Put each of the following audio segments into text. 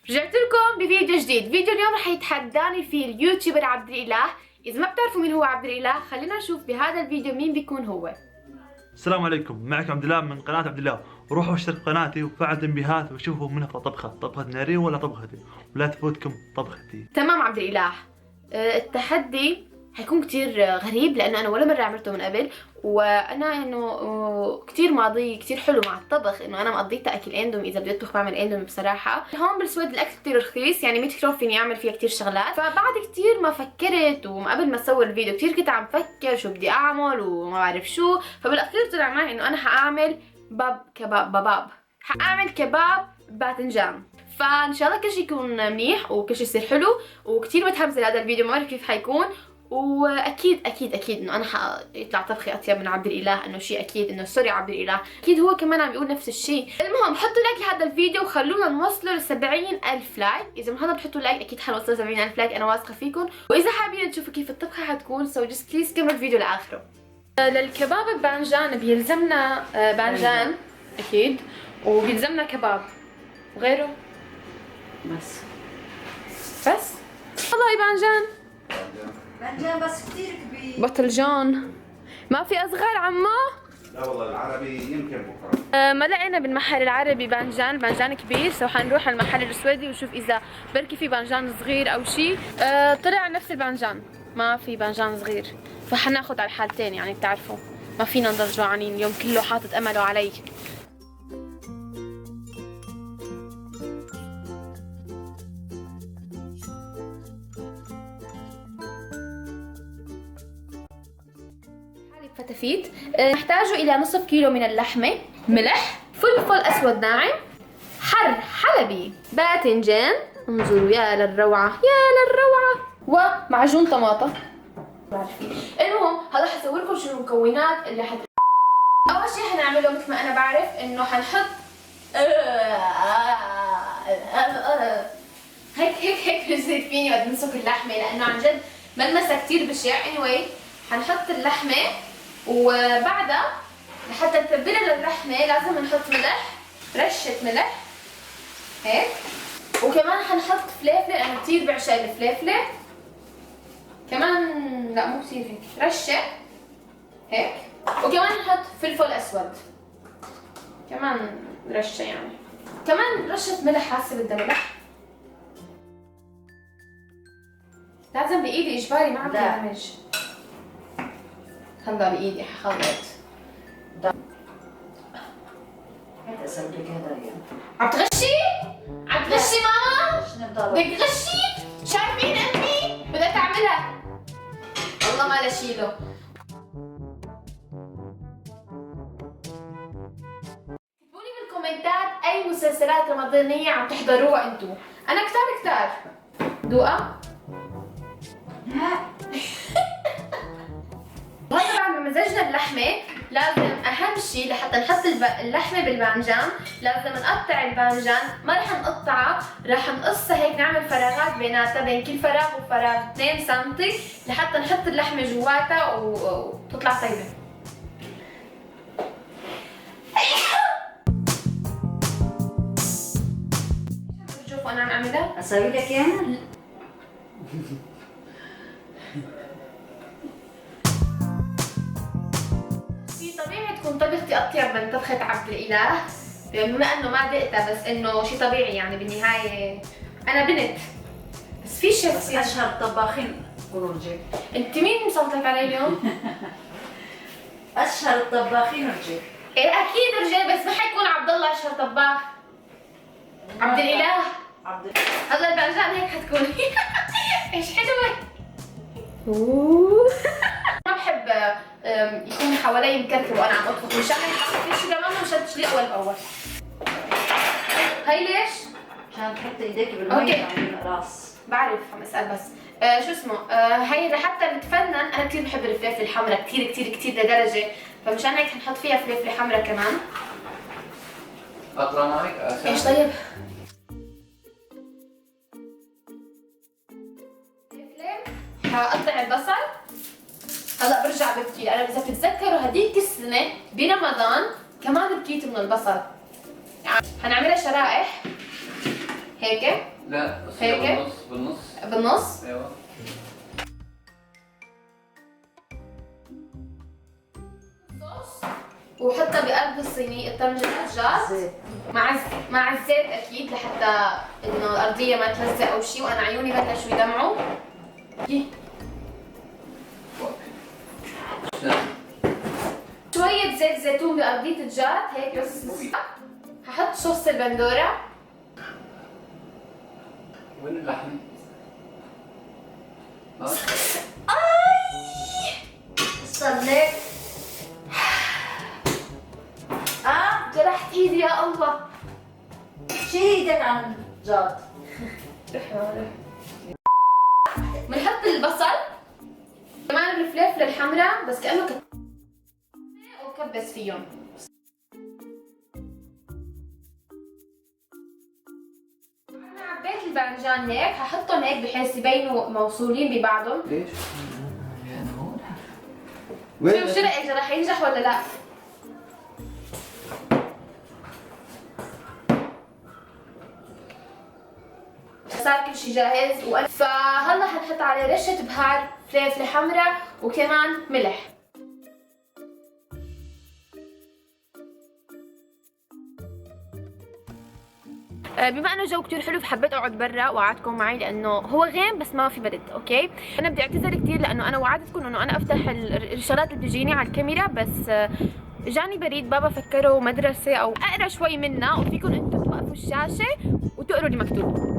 رجعت لكم بفيديو جديد. فيديو اليوم رح يتحداني فيه اليوتيوبر عبد الاله. اذا ما بتعرفوا مين هو عبد الاله خلينا نشوف بهذا الفيديو مين بيكون هو. السلام عليكم، معكم عبد الله من قناة عبد الله. روحوا اشتركوا قناتي وفعلوا تنبيهات وشوفوا من افضل طبخة نارين ولا طبختي، ولا تفوتكم طبختي. تمام عبد الاله. التحدي حيكون كتير غريب لانه انا ولا مره عملته من قبل، وانا انه كتير ماضي كتير حلو مع الطبخ، انه انا مقضيتها اكل اندومي. اذا بدي اطبخ بعمل اندومي بصراحه. هون بالسويد الاكل كتير رخيص، يعني 100 كيلو فيني اعمل فيها كتير شغلات. فبعد كتير ما فكرت وما قبل ما اسوي الفيديو كتير كنت عم فكر شو بدي اعمل وما بعرف شو. فبالاخير طلع معي انه انا حاعمل حاعمل كباب باذنجان. فان شاء الله كل شيء يكون منيح وكل شيء يصير حلو، وكتير متحمسه لهذا الفيديو، ما بعرف كيف حيكون. واكيد اكيد اكيد انه انا حيطلع طبخي اطيب من عبد الاله، انه شيء اكيد، انه سوري عبد الاله اكيد هو كمان عم يقول نفس الشيء. المهم حطوا لايك لهذا الفيديو وخلونا نوصله ل 70,000 لايك. اذا من هذا بتحطوا لايك اكيد حنوصل ل 70,000 لايك، انا واثقه فيكم. واذا حابين تشوفوا كيف الطبخه حتكون سو جست بليز كملوا الفيديو لاخره. للكباب البانجان بيلزمنا بانجان اكيد، وبيلزمنا كباب وغيره بس والله بنجان بس كثير كبير. بطلجان ما في اصغر عمو. لا والله العربي يمكن بكره. ما لقينا بالمحل العربي بانجان كبير، سو حنروح على المحل السويدي ونشوف اذا بركي في بانجان صغير او شيء. طلع نفس البانجان، ما في بانجان صغير، فحناخذ على الحالتين. يعني بتعرفوا ما فينا نضل جوعانين، اليوم كله حاطط امله علي. فتافيت. نحتاج إلى نصف كيلو من اللحمة، ملح، فلفل أسود ناعم، حر حلبي، باذنجان، انظروا يا للروعة يا للروعة، ومعجون طماطم. المهم هلا حسوي لكم شو المكونات اللي أول شيء حنعمله مثل ما أنا بعرف إنه حنحط هيك بصير فيني وقت بمسك اللحمة، لأنه عن جد ملمسها كتير بشع. anyway حنحط اللحمة، وبعدها لحتى نتبلها للحمة لازم نحط ملح، رشة ملح هيك، وكمان حنحط فليفلة، أنا كتير بعشق الفليفلة كمان، لا مو كتير، هيك رشة هيك، وكمان نحط فلفل أسود كمان رشة، يعني كمان رشة ملح حاسة بدها ملح. لازم بإيدي إجباري، ما عم بعملش. هلا بإيدي حخلط. هات اسوي لك هذا اليوم. عم تغشي؟ عم تغشي ماما؟ شنو بضل؟ بدك تغشي؟ شايفين امي؟ بدها تعملها. والله ما لشيله. اكتبوا لي بالكومنتات اي مسلسلات رمضانية عم تحضروها انتو. انا كتار دوقة؟ وهذا بعد ما مزجنا اللحمة لازم أهم شيء لحتى نحط اللحمة بالبانجان لازم نقطع البانجان. ما رح نقطعها، رح نقصها هيك، نعمل فراغات بيناتها، بين كل فراغ وفراغ 2 سم لحتى نحط اللحمة جواتها وتطلع طيبة. شوفوا أنا عم أعملها. اسوي لك اياها؟ طبيعي تكون طبختي اطيب من طبخة عبد الاله، بما انه ما دقتها، بس انه شيء طبيعي يعني بالنهاية انا بنت، بس في شيء بس اشهر الطباخين ورجال. انت مين مصوتك علي اليوم؟ اشهر الطباخين رجال. ايه اكيد رجال، بس ما حيكون عبد الله اشهر طباخ. عبد الاله. هلا البانجان هيك حتكون. ايش حلوة. ما بحب يكون حوالي مكركب وانا عم اطبخ، مشان هيك حطيت شي كمان مشان تشلي اول باول. هي ليش؟ عشان تحطي ايديك بالمي على الراس. بعرف، عم اسال بس. شو اسمه، هي لحتى نتفنن. انا كثير بحب الفلفل الحمراء، كثير كثير كثير لدرجه، فمشان هيك حنحط فيها فلفله حمراء كمان. اطلع معك ايش طيب؟ حقطع البصل. هلا برجع ببكي. انا اذا بتتذكروا هديك السنه برمضان كمان بكيت من البصل. يعني حنعملها شرائح هيك لا بس هيك؟ بالنص بالنص. ايوه. وحطها بقلب الصينية الطنجرة الجاز زيت. مع الزيت اكيد لحتى انه الارضية ما تلزق او شيء، وانا عيوني بلشوا يدمعوا. شوية زيت زيتون بأرضية الجاد هيك بس. هحط صوص البندورة. وين اللحم؟ استنيك. جرحت ايدي يا الله. شيل ايدك عن جاد. بنحط البصل كمان الفلفل الحمراء بس كأنه وكبس فيهم. أنا عبيت الباذنجان هيك هحطهم هيك بحيث يبينوا موصولين ببعضهم. ليش؟ يعني هون شو رأيك رح ينجح ولا لا؟ صار كل شيء جاهز فهلا حنحط عليه رشة بهار فلفلة حمراء وكمان ملح. بما انه الجو كتير حلو فحبيت اقعد برا وقعدكم معي لانه هو غيم بس ما في برد. اوكي انا بدي اعتذر كثير لانه انا وعدتكم انه انا افتح الشغلات اللي بتجيني على الكاميرا بس جاني بريد. بابا فكره مدرسه او اقرا شوي منها وفيكم انتم توقفوا الشاشه وتقروا اللي مكتوب.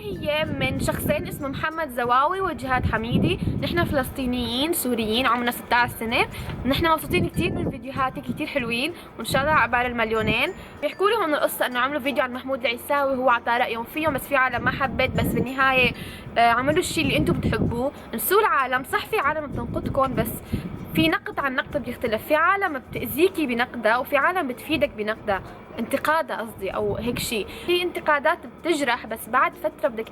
هي من شخصين اسمه محمد زواوي وجهاد حميدي. نحن فلسطينيين سوريين عمرنا 16 سنة. نحن مبسوطين كثير من فيديوهاتك كثير حلوين وان شاء الله عقبال المليونين. بيحكوا لهم القصة انه عملوا فيديو عن محمود العيساوي وهو عطى رأيهم فيهم بس في عالم ما حبت بس بالنهاية عملوا الشيء اللي انتم بتحبوه. انسوا العالم. صح في عالم بتنقدكم بس في نقد عن نقد بيختلف. في عالم بتأذيكي بنقدها وفي عالم بتفيدك بنقدها. انتقادها قصدي او هيك شيء. في انتقادات بتجرح بس بعد فتره بدك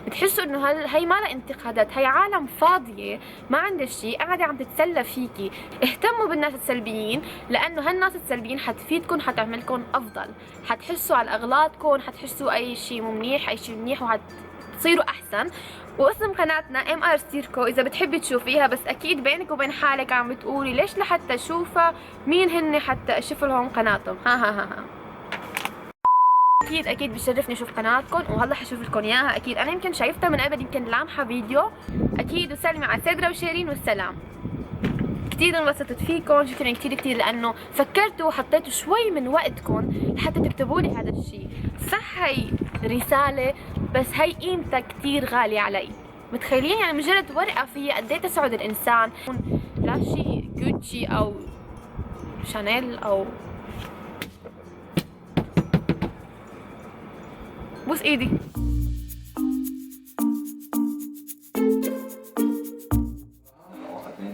بتحسوا انه هي ما لها انتقادات، هي عالم فاضيه ما عندها شيء قاعده عم تتسلى فيكي. اهتموا بالناس السلبيين لانه هالناس السلبيين حتفيدكم حتعملكم افضل، حتحسوا على اغلاطكم، حتحسوا اي شيء مو منيح اي شيء منيح وحتصيروا احسن. واسم قناتنا MR سيركو اذا بتحبي تشوفيها بس اكيد بينك وبين حالك عم بتقولي ليش لحتى اشوفها مين هن حتى اشوف لهم قناتهم. ها اكيد بشرفني اشوف قناتكم وهلا حشوف لكم اياها. اكيد انا يمكن شايفتها من قبل يمكن لامحه فيديو. اكيد وسلمي على سدرة وشيرين والسلام. كثير انبسطت فيكم. شكرا كثير لانه فكرتوا وحطيتوا شوي من وقتكم لحتى تكتبوا لي هذا الشيء. صح هي رساله بس هي قيمتها كثير غاليه علي. متخيلين يعني مجرد ورقه فيها قد ايه تسعد الانسان. لا شيء جوتشي او شانيل او بوس ايدي.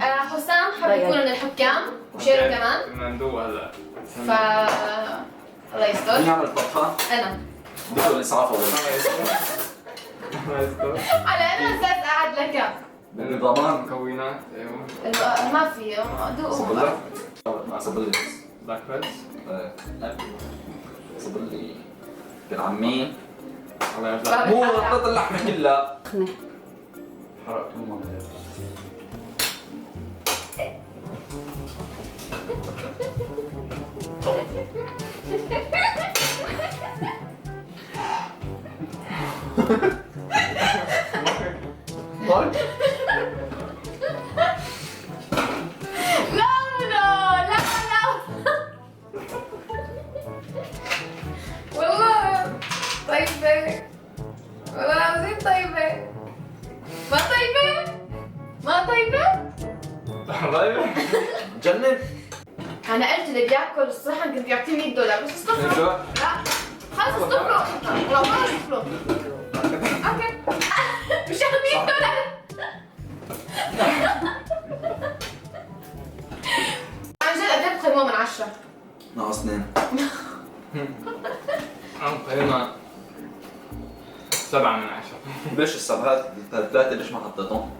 حسام حب يكون من الحكام وشيرو كمان. بدنا ندوق هلا. ف الله يستر. مين عمل الطبخة؟ انا. دكتور الإسعاف أول. الله يستر. على انا اساس قاعد لك. بالضمان. مكونات ايوه. ما في دوق. صبلة؟ مع صبلة. بلاك فيس. صبلة. العمين. الله يرزقك. مو قطع اللحمة كلها. حرقتهم والله طيبة والله العظيم طيبة. ما طيبة طيب. جنن. انا قلت اللي بياكل الصحن كنت يعطيه $100 بس استغفر. لا خلص استغفر. لو ما استغفر اوكي مش $100. عن جد قد ايه بتقيموه من 10؟ ناقص 2. أنا قيمة 7 من 10. ليش السبعات الثلاثة ليش ما حطيتهم؟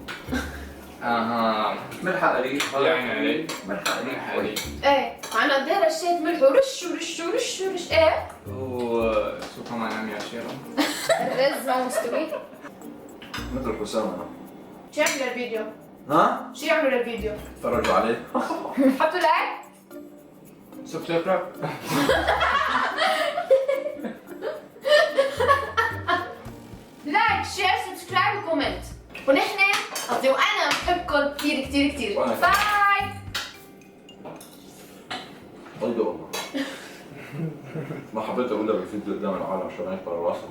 اها ملح قليل. يعني عليك. ملح قليل. عليك. ايه انا قد ايه رشيت ملح ورش ورش ورش ورش ايه وشو كمان عم يا شيرة؟ الرز ما مستوي. مثل حسام انا. شو يعملوا للفيديو؟ ها؟ شو يعملوا للفيديو؟ تفرجوا عليه. حطوا لايك. سبسكرايب. لايك شير سبسكرايب وكومنت. ونحن قصدي وانا بحبكم كثير كثير كثير. وأنا باي. طيب والله. ما حبيت اقولها بالفيديو قدام العالم عشان ما يكبر راسهم.